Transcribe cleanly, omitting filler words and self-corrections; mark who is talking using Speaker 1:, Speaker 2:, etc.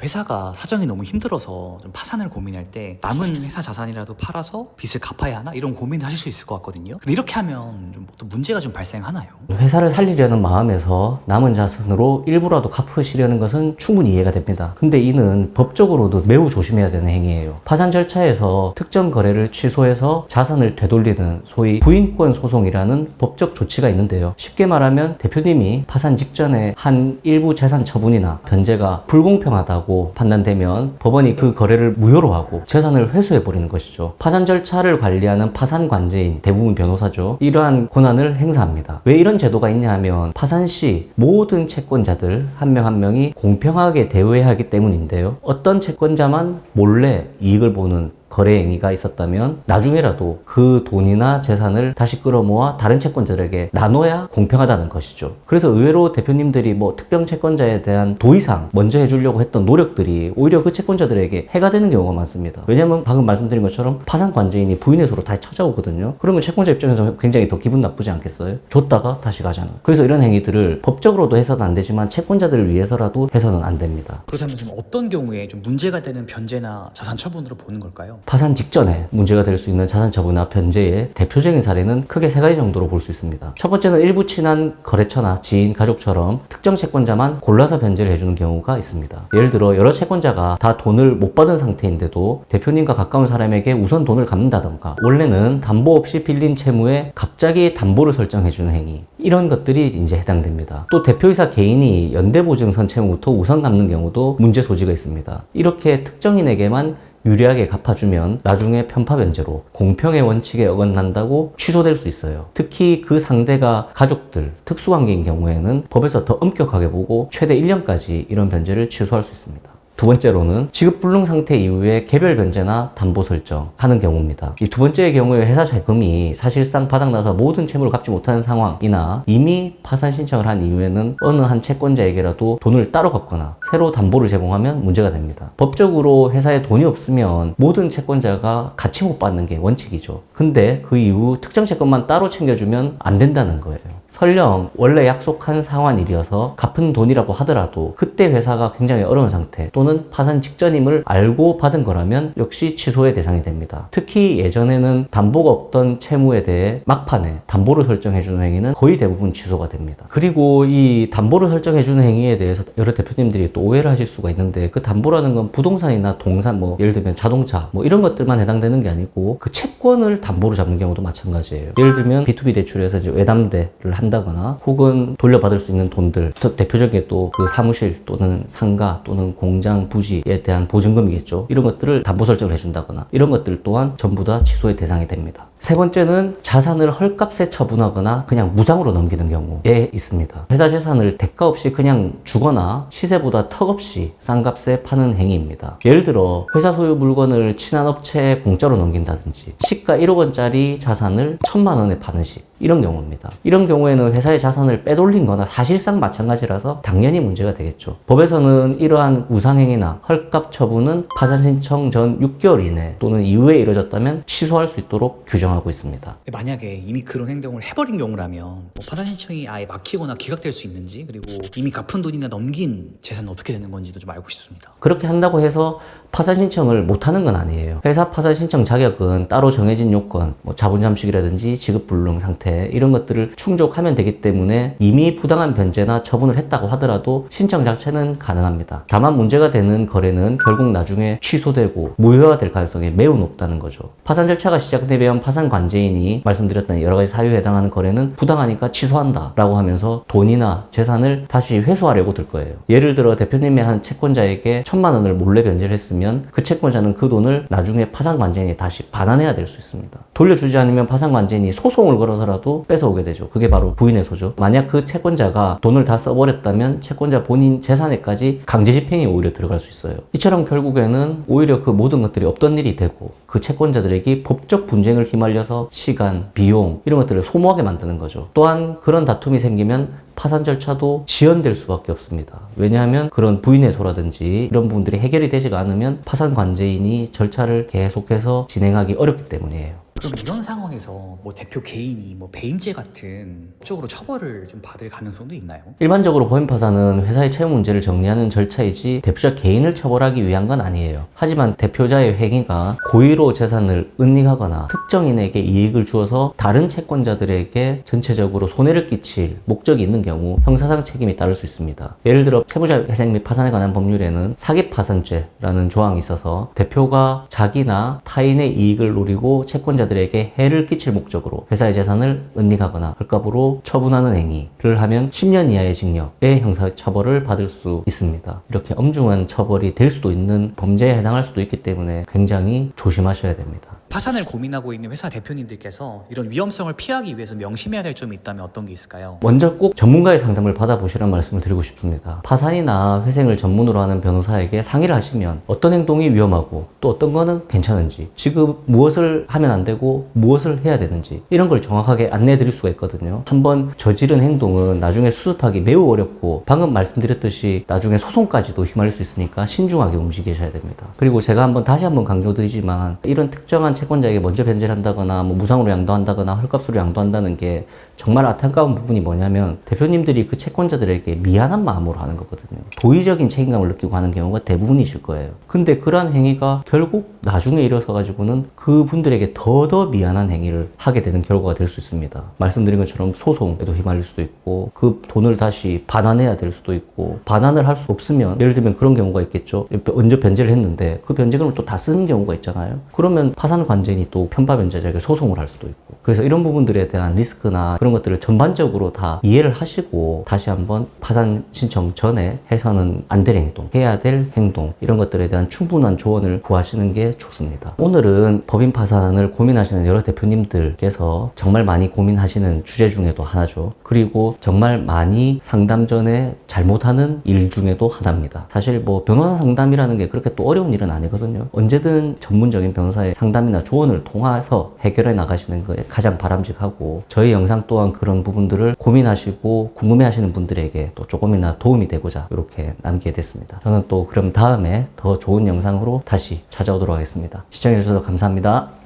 Speaker 1: 회사가 사정이 너무 힘들어서 좀 파산을 고민할 때 남은 회사 자산이라도 팔아서 빚을 갚아야 하나? 이런 고민을 하실 수 있을 것 같거든요. 근데 이렇게 하면 좀 또 문제가 좀 발생하나요?
Speaker 2: 회사를 살리려는 마음에서 남은 자산으로 일부라도 갚으시려는 것은 충분히 이해가 됩니다. 근데 이는 법적으로도 매우 조심해야 되는 행위예요. 파산 절차에서 특정 거래를 취소해서 자산을 되돌리는 소위 부인권 소송이라는 법적 조치가 있는데요. 쉽게 말하면 대표님이 파산 직전에 한 일부 재산 처분이나 변제가 불공평하다고 판단되면 법원이 그 거래를 무효로 하고 재산을 회수해버리는 것이죠. 파산 절차를 관리하는 파산관제인, 대부분 변호사죠. 이러한 권한을 행사합니다. 왜 이런 제도가 있냐 하면 파산 시 모든 채권자들 한 명 한 명이 공평하게 대우해야 하기 때문인데요. 어떤 채권자만 몰래 이익을 보는 거래 행위가 있었다면 나중에라도 그 돈이나 재산을 다시 끌어모아 다른 채권자들에게 나눠야 공평하다는 것이죠. 그래서 의외로 대표님들이 특정 채권자에 대한 도의상 먼저 해주려고 했던 노력들이 오히려 그 채권자들에게 해가 되는 경우가 많습니다. 왜냐하면 방금 말씀드린 것처럼 파산관제인이 부인의 소로 다시 찾아오거든요. 그러면 채권자 입장에서 굉장히 더 기분 나쁘지 않겠어요? 줬다가 다시 가잖아요. 그래서 이런 행위들을 법적으로도 해서는 안 되지만 채권자들을 위해서라도 해서는 안 됩니다.
Speaker 1: 그렇다면 좀 어떤 경우에 좀 문제가 되는 변제나 자산 처분으로 보는 걸까요?
Speaker 2: 파산 직전에 문제가 될 수 있는 자산 처분이나 변제의 대표적인 사례는 크게 세 가지 정도로 볼 수 있습니다. 첫 번째는 일부 친한 거래처나 지인, 가족처럼 특정 채권자만 골라서 변제를 해주는 경우가 있습니다. 예를 들어 여러 채권자가 다 돈을 못 받은 상태인데도 대표님과 가까운 사람에게 우선 돈을 갚는다던가, 원래는 담보 없이 빌린 채무에 갑자기 담보를 설정해주는 행위, 이런 것들이 이제 해당됩니다. 또 대표이사 개인이 연대보증선 채무부터 우선 갚는 경우도 문제 소지가 있습니다. 이렇게 특정인에게만 유리하게 갚아주면 나중에 편파 변제로 공평의 원칙에 어긋난다고 취소될 수 있어요. 특히 그 상대가 가족들, 특수관계인 경우에는 법에서 더 엄격하게 보고 최대 1년까지 이런 변제를 취소할 수 있습니다. 두 번째로는 지급불능 상태 이후에 개별 변제나 담보 설정하는 경우입니다. 이 두 번째의 경우에 회사 자금이 사실상 바닥나서 모든 채무를 갚지 못하는 상황이나 이미 파산 신청을 한 이후에는 어느 한 채권자에게라도 돈을 따로 갚거나 새로 담보를 제공하면 문제가 됩니다. 법적으로 회사에 돈이 없으면 모든 채권자가 같이 못 받는 게 원칙이죠. 근데 그 이후 특정 채권만 따로 챙겨주면 안 된다는 거예요. 설령 원래 약속한 상환일이어서 갚은 돈이라고 하더라도 그때 회사가 굉장히 어려운 상태 또는 파산 직전임을 알고 받은 거라면 역시 취소의 대상이 됩니다. 특히 예전에는 담보가 없던 채무에 대해 막판에 담보를 설정해주는 행위는 거의 대부분 취소가 됩니다. 그리고 이 담보를 설정해주는 행위에 대해서 여러 대표님들이 또 오해를 하실 수가 있는데, 그 담보라는 건 부동산이나 동산, 예를 들면 자동차 이런 것들만 해당되는 게 아니고 그 채권을 담보로 잡는 경우도 마찬가지예요. 예를 들면 B2B 대출에서 이제 외담대를 한다거나 혹은 돌려받을 수 있는 돈들, 대표적인 또 그 사무실 또는 상가 또는 공장 부지에 대한 보증금이겠죠. 이런 것들을 담보 설정을 해준다거나 이런 것들 또한 전부 다 취소의 대상이 됩니다. 세 번째는 자산을 헐값에 처분하거나 그냥 무상으로 넘기는 경우에 있습니다. 회사 재산을 대가 없이 그냥 주거나 시세보다 턱없이 싼 값에 파는 행위입니다. 예를 들어 회사 소유 물건을 친한 업체에 공짜로 넘긴다든지 시가 1억 원짜리 자산을 1,000만 원에 파는 식, 이런 경우입니다. 이런 경우에는 회사의 자산을 빼돌린 거나 사실상 마찬가지라서 당연히 문제가 되겠죠. 법에서는 이러한 우상행위나 헐값 처분은 파산 신청 전 6개월 이내 또는 이후에 이뤄졌다면 취소할 수 있도록 규정하고 있습니다.
Speaker 1: 만약에 이미 그런 행동을 해버린 경우라면 파산 신청이 아예 막히거나 기각될 수 있는지, 그리고 이미 갚은 돈이나 넘긴 재산은 어떻게 되는 건지도 좀 알고 싶습니다.
Speaker 2: 그렇게 한다고 해서 파산 신청을 못하는 건 아니에요. 회사 파산 신청 자격은 따로 정해진 요건, 자본 잠식이라든지 지급불능 상태 이런 것들을 충족하면 되기 때문에 이미 부당한 변제나 처분을 했다고 하더라도 신청 자체는 가능합니다. 다만 문제가 되는 거래는 결국 나중에 취소되고 무효화될 가능성이 매우 높다는 거죠. 파산 절차가 시작되면 파산관제인이 말씀드렸던 여러 가지 사유에 해당하는 거래는 부당하니까 취소한다 라고 하면서 돈이나 재산을 다시 회수하려고 들 거예요. 예를 들어 대표님의 한 채권자에게 1,000만 원을 몰래 변제를 했으면 그 채권자는 그 돈을 나중에 파산관제인이 다시 반환해야 될 수 있습니다. 돌려주지 않으면 파산관제인이 소송을 걸어서라도 뺏어오게 되죠. 그게 바로 부인의 소죠. 만약 그 채권자가 돈을 다 써버렸다면 채권자 본인 재산에까지 강제 집행이 오히려 들어갈 수 있어요. 이처럼 결국에는 오히려 그 모든 것들이 없던 일이 되고 그 채권자들에게 법적 분쟁을 휘말려서 시간, 비용 이런 것들을 소모하게 만드는 거죠. 또한 그런 다툼이 생기면 파산 절차도 지연될 수밖에 없습니다. 왜냐하면 그런 부인회소라든지 이런 부분들이 해결이 되지가 않으면 파산관제인이 절차를 계속해서 진행하기 어렵기 때문이에요.
Speaker 1: 그럼 이런 상황에서 뭐 대표 개인이 뭐 배임죄 같은 쪽으로 처벌을 좀 받을 가능성도 있나요?
Speaker 2: 일반적으로 법인 파산은 회사의 채무 문제를 정리하는 절차이지 대표자 개인을 처벌하기 위한 건 아니에요. 하지만 대표자의 행위가 고의로 재산을 은닉하거나 특정인에게 이익을 주어서 다른 채권자들에게 전체적으로 손해를 끼칠 목적이 있는 경우 형사상 책임이 따를 수 있습니다. 예를 들어 채무자 회생 및 파산에 관한 법률에는 사기파산죄라는 조항이 있어서 대표가 자기나 타인의 이익을 노리고 채권자들에게 해를 끼칠 목적으로 회사의 재산을 은닉하거나 헐값으로 처분하는 행위를 하면 10년 이하의 징역의 형사처벌을 받을 수 있습니다. 이렇게 엄중한 처벌이 될 수도 있는 범죄에 해당할 수도 있기 때문에 굉장히 조심하셔야 됩니다.
Speaker 1: 파산을 고민하고 있는 회사 대표님들께서 이런 위험성을 피하기 위해서 명심해야 될 점이 있다면 어떤 게 있을까요?
Speaker 2: 먼저 꼭 전문가의 상담을 받아보시라는 말씀을 드리고 싶습니다. 파산이나 회생을 전문으로 하는 변호사에게 상의를 하시면 어떤 행동이 위험하고 또 어떤 거는 괜찮은지, 지금 무엇을 하면 안 되고 무엇을 해야 되는지 이런 걸 정확하게 안내해 드릴 수가 있거든요. 한번 저지른 행동은 나중에 수습하기 매우 어렵고 방금 말씀드렸듯이 나중에 소송까지도 휘말릴 수 있으니까 신중하게 움직이셔야 됩니다. 그리고 제가 다시 한번 강조드리지만 이런 특정한 채권자에게 먼저 변제를 한다거나 뭐 무상으로 양도한다거나 헐값으로 양도한다는 게 정말 안타까운 부분이 뭐냐면 대표님들이 그 채권자들에게 미안한 마음으로 하는 거거든요. 도의적인 책임감을 느끼고 하는 경우가 대부분이실 거예요. 근데 그러한 행위가 결국 나중에 일어서 가지고는 그분들에게 더 미안한 행위를 하게 되는 결과가 될 수 있습니다. 말씀드린 것처럼 소송에도 휘말릴 수도 있고 그 돈을 다시 반환해야 될 수도 있고 반환을 할 수 없으면 예를 들면 그런 경우가 있겠죠. 먼저 변제를 했는데 그 변제금을 또 다 쓰는 경우가 있잖아요. 그러면 파산 관제인이 또 편파 변제자에게 소송을 할 수도 있고 그래서 이런 부분들에 대한 리스크나 그런 것들을 전반적으로 다 이해를 하시고 다시 한번 파산 신청 전에 해서는 안 될 행동, 해야 될 행동 이런 것들에 대한 충분한 조언을 구하시는 게 좋습니다. 오늘은 법인 파산을 고민하시는 여러 대표님들께서 정말 많이 고민하시는 주제 중에도 하나죠. 그리고 정말 많이 상담 전에 잘못하는 일 중에도 하나입니다. 사실 뭐 변호사 상담이라는 게 그렇게 또 어려운 일은 아니거든요. 언제든 전문적인 변호사의 상담이나 조언을 통해서 해결해 나가시는 게 가장 바람직하고 저희 영상 또한 그런 부분들을 고민하시고 궁금해하시는 분들에게 또 조금이나 도움이 되고자 이렇게 남기게 됐습니다. 저는 또 그럼 다음에 더 좋은 영상으로 다시 찾아오도록 하겠습니다. 시청해주셔서 감사합니다.